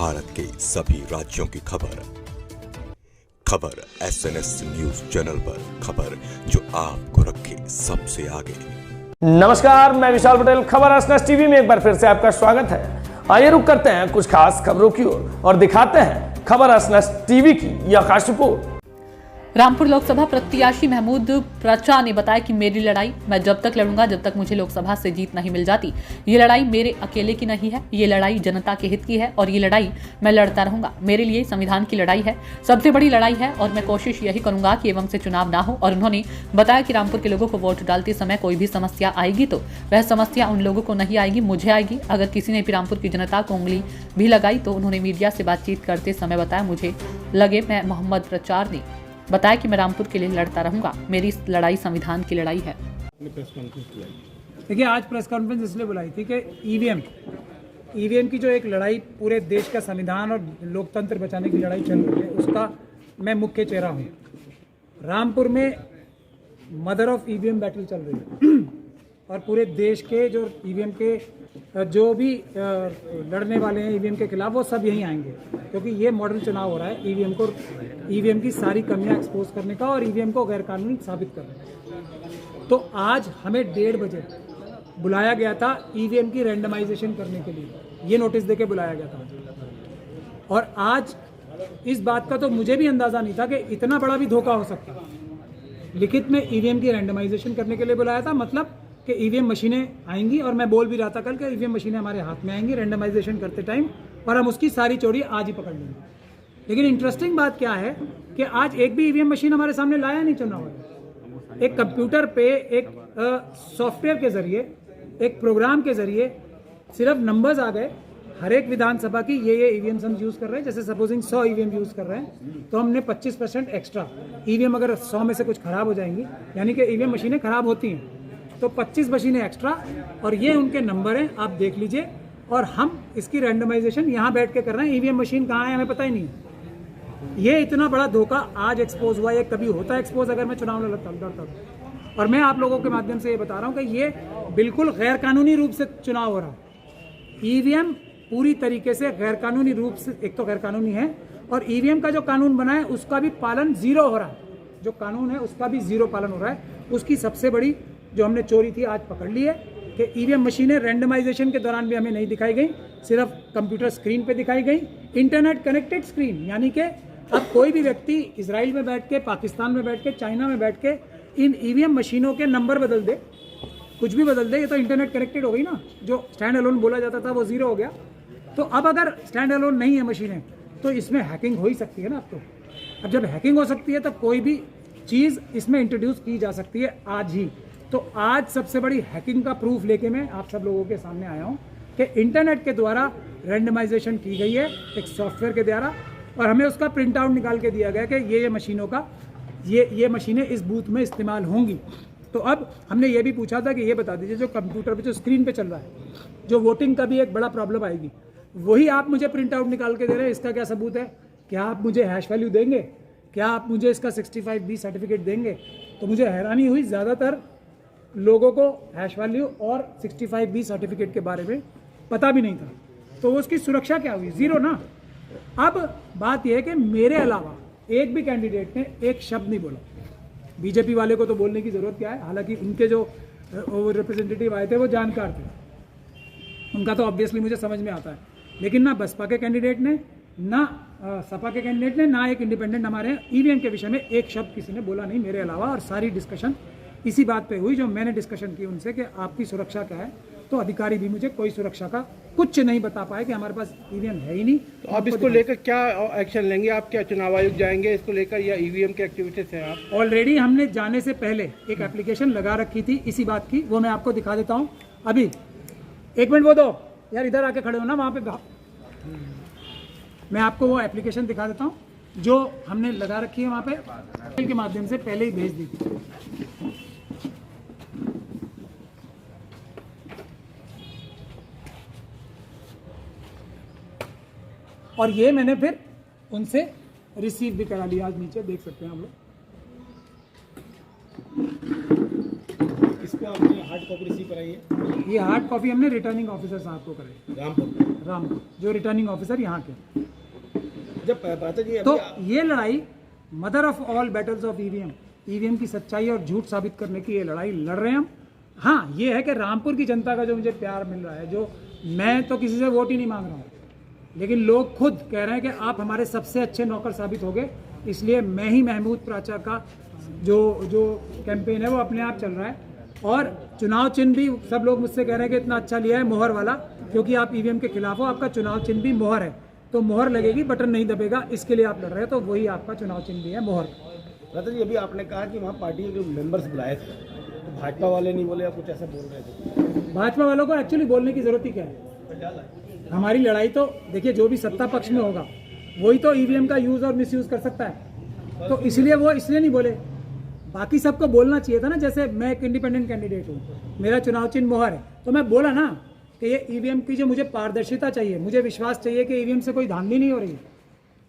भारत के सभी राज्यों की खबर SNS न्यूज चैनल पर, खबर जो आपको रखे सबसे आगे। नमस्कार, मैं विशाल पटेल। खबर SNS टीवी में एक बार फिर से आपका स्वागत है। आइए रुक करते हैं कुछ खास खबरों की ओर और दिखाते हैं खबर SNS टीवी की यह खास रिपोर्ट। रामपुर लोकसभा प्रत्याशी महमूद प्रचा ने बताया कि मेरी लड़ाई मैं जब तक लड़ूंगा जब तक मुझे लोकसभा से जीत नहीं मिल जाती। ये लड़ाई मेरे अकेले की नहीं है, ये लड़ाई जनता के हित की है और ये लड़ाई मैं लड़ता रहूंगा। मेरे लिए संविधान की लड़ाई है, सबसे बड़ी लड़ाई है और मैं कोशिश यही करूंगा कि एवं से चुनाव ना हो। और उन्होंने बताया कि रामपुर के लोगों को वोट डालते समय कोई भी समस्या आएगी तो वह समस्या उन लोगों को नहीं आएगी, मुझे आएगी। अगर किसी ने भी रामपुर की जनता को उंगली भी लगाई तो उन्होंने मीडिया से बातचीत करते समय बताया, मुझे लगे मैं मोहम्मद प्रचार ने बताया कि मैं रामपुर के लिए लड़ता रहूंगा। मेरी लड़ाई संविधान की लड़ाई है। देखिए, आज प्रेस कॉन्फ्रेंस इसलिए बुलाई थी कि ईवीएम की जो एक लड़ाई पूरे देश का संविधान और लोकतंत्र बचाने की लड़ाई चल रही है, उसका मैं मुख्य चेहरा हूँ। रामपुर में मदर ऑफ ईवीएम बैटल चल रही है और पूरे देश के जो ईवीएम के जो भी लड़ने वाले हैं ईवीएम के खिलाफ, वो सब यहीं आएंगे, क्योंकि ये मॉडल चुनाव हो रहा है ईवीएम की सारी कमियां एक्सपोज करने का और ईवीएम को गैरकानूनी साबित करने का। तो आज हमें 1:30 बजे बुलाया गया था ईवीएम की रैंडमाइजेशन करने के लिए, ये नोटिस देके बुलाया गया था। और आज इस बात का तो मुझे भी अंदाजा नहीं था कि इतना बड़ा भी धोखा हो सकता है। लिखित में ईवीएम की रैंडमाइजेशन करने के लिए बुलाया था, मतलब कि ईवीएम मशीनें आएंगी, और मैं बोल भी रहा था कल कि ईवीएम मशीनें हमारे हाथ में आएंगी रैंडमाइजेशन करते टाइम, और हम उसकी सारी चोरी आज ही पकड़ लेंगे। लेकिन इंटरेस्टिंग बात क्या है कि आज एक भी ईवीएम मशीन हमारे सामने लाया नहीं चुनाव में। एक कंप्यूटर पे एक सॉफ्टवेयर के जरिए, एक प्रोग्राम के जरिए सिर्फ नंबर्स आ गए हर एक विधानसभा की, ये ईवीएम हम यूज़ कर रहे हैं। जैसे सपोजिंग 100 ईवीएम यूज़ कर रहे हैं तो हमने 25% एक्स्ट्रा ईवीएम, अगर 100 में से कुछ खराब हो जाएंगी, यानी कि ईवीएम मशीनें खराब होती हैं, तो 25 मशीनें एक्स्ट्रा, और ये उनके नंबर हैं, आप देख लीजिए। और हम इसकी रैंडमाइजेशन यहाँ बैठ के कर रहे हैं। ईवीएम मशीन कहाँ है हमें पता ही नहीं। ये इतना बड़ा धोखा आज एक्सपोज हुआ। ये कभी होता है एक्सपोज अगर मैं चुनाव लड़ता हूँ। और मैं आप लोगों के माध्यम से ये बता रहा हूँ कि ये बिल्कुल गैर कानूनी रूप से चुनाव हो रहा है। ईवीएम पूरी तरीके से गैर कानूनी रूप से, एक तो गैर कानूनी है, और ईवीएम का जो कानून बना है उसका भी पालन जीरो हो रहा है। जो कानून है उसका भी जीरो पालन हो रहा है। उसकी सबसे बड़ी जो हमने चोरी थी आज पकड़ ली है कि ईवीएम मशीनें रैंडमाइजेशन के दौरान भी हमें नहीं दिखाई गई, सिर्फ कंप्यूटर स्क्रीन पे दिखाई गई, इंटरनेट कनेक्टेड स्क्रीन। यानी कि अब कोई भी व्यक्ति इजराइल में बैठ के, पाकिस्तान में बैठ के, चाइना में बैठ के इन ईवीएम मशीनों के नंबर बदल दे, कुछ भी बदल दे, ये तो इंटरनेट कनेक्टेड हो गई ना। जो स्टैंड अलोन बोला जाता था वो जीरो हो गया। तो अब अगर स्टैंड अलोन नहीं है मशीनें तो इसमें हैकिंग हो ही सकती है ना। अब जब हैकिंग हो सकती है तो कोई भी चीज़ इसमें इंट्रोड्यूस की जा सकती है आज ही। तो आज सबसे बड़ी हैकिंग का प्रूफ लेके मैं आप सब लोगों के सामने आया हूँ कि इंटरनेट के द्वारा रैंडमाइजेशन की गई है एक सॉफ्टवेयर के द्वारा, और हमें उसका प्रिंट आउट निकाल के दिया गया कि ये मशीनों का ये मशीनें इस बूथ में इस्तेमाल होंगी। तो अब हमने ये भी पूछा था कि ये बता दीजिए, जो कंप्यूटर पे जो स्क्रीन पे चल रहा है, जो वोटिंग का भी एक बड़ा प्रॉब्लम आएगी, वही आप मुझे प्रिंट आउट निकाल के दे रहे हैं। इसका क्या सबूत है? क्या आप मुझे हैश वैल्यू देंगे? क्या आप मुझे इसका 65B सर्टिफिकेट देंगे? तो मुझे हैरानी हुई, ज़्यादातर लोगों को हैश वैल्यू और 65B सर्टिफिकेट के बारे में पता भी नहीं था। तो उसकी सुरक्षा क्या हुई? जीरो ना। अब बात यह है कि मेरे अलावा एक भी कैंडिडेट ने एक शब्द नहीं बोला। बीजेपी वाले को तो बोलने की ज़रूरत क्या है, हालांकि उनके जो रिप्रेजेंटेटिव आए थे वो जानकार थे, उनका तो ऑब्वियसली मुझे समझ में आता है। लेकिन ना बसपा के कैंडिडेट ने, ना सपा के कैंडिडेट ने, ना एक इंडिपेंडेंट हमारे ईवीएम के विषय में एक शब्द किसी ने बोला नहीं मेरे अलावा। और सारी डिस्कशन इसी बात पे हुई जो मैंने डिस्कशन की उनसे कि आपकी सुरक्षा क्या है। तो अधिकारी भी मुझे कोई सुरक्षा का कुछ नहीं बता पाए कि हमारे पास ईवीएम है ही नहीं। तो आप इसको लेकर क्या एक्शन लेंगे? आप क्या चुनाव आयोग जाएंगे इसको लेकर, या ईवीएम के एक्टिविटी से आप? ऑलरेडी हमने जाने से पहले एक एप्लीकेशन लगा रखी थी इसी बात की, वो मैं आपको दिखा देता हूँ अभी। एक मिनट वो दो यार, इधर आके खड़े हो ना वहाँ पे। मैं आपको वो एप्लीकेशन दिखा देता हूँ जो हमने लगा रखी है वहाँ पे, मेल के माध्यम से पहले ही भेज दी थी। और ये मैंने फिर उनसे रिसीव भी करा लिया। आज नीचे देख सकते हैं हम लोग। इस पे आपने हार्ड कॉपी रिसीव कराई है? ये हार्ड कॉपी हमने रिटर्निंग ऑफिसर साहब को कराई, रामपुर जो रिटर्निंग ऑफिसर यहाँ के। जब पाठक जी तो ये लड़ाई mother of all battles of EVM की सच्चाई और झूठ साबित करने की ये लड़ाई लड़ रहे हैं हम। हाँ, ये है कि रामपुर की जनता का जो मुझे प्यार मिल रहा है, जो मैं तो किसी से वोट ही नहीं मांग रहा हूँ, लेकिन लोग खुद कह रहे हैं कि आप हमारे सबसे अच्छे नौकर साबित हो गए, इसलिए मैं ही महमूद प्राचा का जो कैंपेन है वो अपने आप चल रहा है। और चुनाव चिन्ह भी सब लोग मुझसे कह रहे हैं कि इतना अच्छा लिया है मोहर वाला, क्योंकि आप ईवीएम के खिलाफ हो, आपका चुनाव चिन्ह भी मोहर है, तो मोहर लगेगी, बटन नहीं दबेगा, इसके लिए आप लड़ रहे हैं, तो वही आपका चुनाव चिन्ह भी है, मोहर। पाठक जी, अभी आपने कहा कि वहाँ पार्टी के जो मेंबर्स बुलाए थे तो भाजपा वाले नहीं बोले या कुछ ऐसा बोल रहे थे? भाजपा वालों को एक्चुअली बोलने की जरूरत ही क्या है? हमारी लड़ाई तो देखिए, जो भी सत्ता पक्ष में होगा वही तो ईवीएम का यूज और मिसयूज कर सकता है, तो इसलिए वो इसलिए नहीं बोले। बाकी सबको बोलना चाहिए था ना, जैसे मैं एक इंडिपेंडेंट कैंडिडेट हूँ, मेरा चुनाव चिन्ह मोहर है, तो मैं बोला ना कि ये ईवीएम की जो मुझे पारदर्शिता चाहिए, मुझे विश्वास चाहिए कि ईवीएम से कोई धांधली नहीं हो रही है,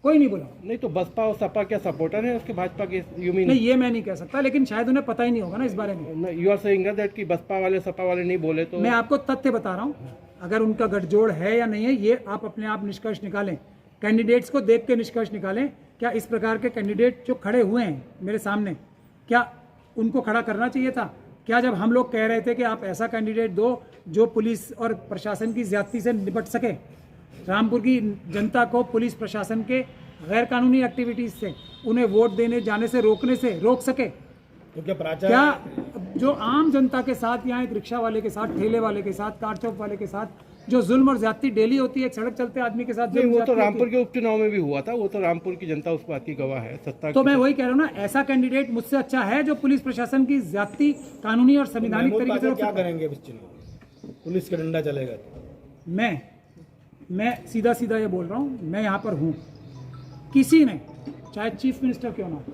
कोई नहीं बोला। नहीं तो बसपा और सपा क्या सपोर्टर है उसके भाजपा के? You mean? नहीं, ये मैं नहीं कह सकता, लेकिन शायद उन्हें पता ही नहीं होगा ना इस बारे में। यू आर सेइंग दैट कि बसपा वाले सपा वाले नहीं बोले तो? मैं आपको तथ्य बता रहा हूँ, अगर उनका गठजोड़ है या नहीं है ये आप अपने आप निष्कर्ष निकालें, कैंडिडेट्स को देख के निष्कर्ष निकालें। क्या इस प्रकार के कैंडिडेट जो खड़े हुए हैं मेरे सामने, क्या उनको खड़ा करना चाहिए था? क्या जब हम लोग कह रहे थे कि आप ऐसा कैंडिडेट दो जो पुलिस और प्रशासन की ज्यादती से निपट सके, रामपुर की जनता को पुलिस प्रशासन के गैर कानूनी एक्टिविटीज से, उन्हें वोट देने जाने से रोकने से रोक सके, तो क्या प्राचा क्या जो आम जनता के साथ, यहाँ एक रिक्शा वाले के साथ, ठेले वाले के साथ, कार चौक वाले के साथ जो जुल्म और ज्यादती डेली होती है, एक सड़क चलते आदमी के साथ, नहीं, वो तो रामपुर के उपचुनाव में भी हुआ था, वो तो रामपुर की जनता उस बात की गवाह है, सत्ता। तो मैं वही कह रहा हूँ ना, ऐसा कैंडिडेट मुझसे अच्छा है जो पुलिस प्रशासन की ज्यादती कानूनी और संवैधानिक तरीके से क्या करेंगे इस चुनाव में? पुलिस का डंडा चलेगा तो? मैं सीधा सीधा ये बोल रहा हूँ, मैं यहाँ पर हूँ, किसी ने, चाहे चीफ मिनिस्टर क्यों ना हो,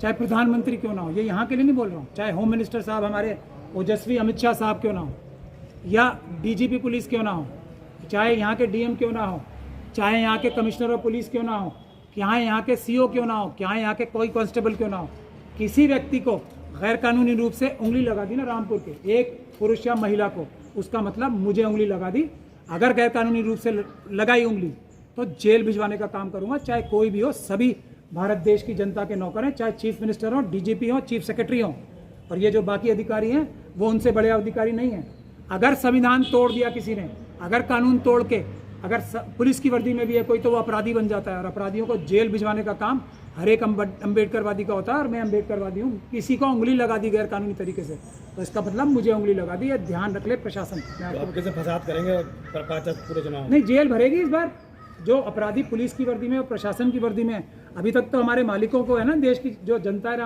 चाहे प्रधानमंत्री क्यों ना हो, ये यहाँ के लिए नहीं बोल रहा हूँ, चाहे होम मिनिस्टर साहब हमारे ओजस्वी अमित शाह साहब क्यों ना हो, या डीजीपी पुलिस क्यों ना हो, चाहे यहाँ के डीएम क्यों ना हो, चाहे यहाँ के कमिश्नर ऑफ पुलिस क्यों ना हो, चाहे यहाँ के सीओ क्यों ना हो, चाहे यहाँ के कोई कांस्टेबल क्यों ना हो, किसी व्यक्ति को गैर कानूनी रूप से उंगली लगा दी ना रामपुर के एक पुरुष या महिला को, उसका मतलब मुझे उंगली लगा दी, अगर गैर कानूनी रूप से लगाई उंगली तो जेल भिजवाने का काम करूंगा, चाहे कोई भी हो, सभी भारत देश की जनता के नौकर हैं, चाहे चीफ मिनिस्टर हो, डीजीपी हो, चीफ सेक्रेटरी हो, और ये जो बाकी अधिकारी हैं वो उनसे बड़े अधिकारी नहीं हैं। अगर संविधान तोड़ दिया किसी ने, अगर कानून तोड़ के, अगर पुलिस की वर्दी में भी है कोई, तो वो अपराधी बन जाता है, और अपराधियों को जेल भिजवाने का काम हर एक अम्बेडकरवादी का होता है, और मैं अम्बेडकरवादी हूँ। किसी को उंगली लगा दी गैर कानूनी तरीके से तो इसका मतलब मुझे उंगली लगा दी, है ध्यान रख ले प्रशासन। तो आप कैसे फसाद करेंगे पूरे चुनाव? नहीं, जेल भरेगी इस बार जो अपराधी पुलिस की वर्दी में और प्रशासन की वर्दी में है। अभी तक तो हमारे मालिकों को है ना, देश की जो जनता है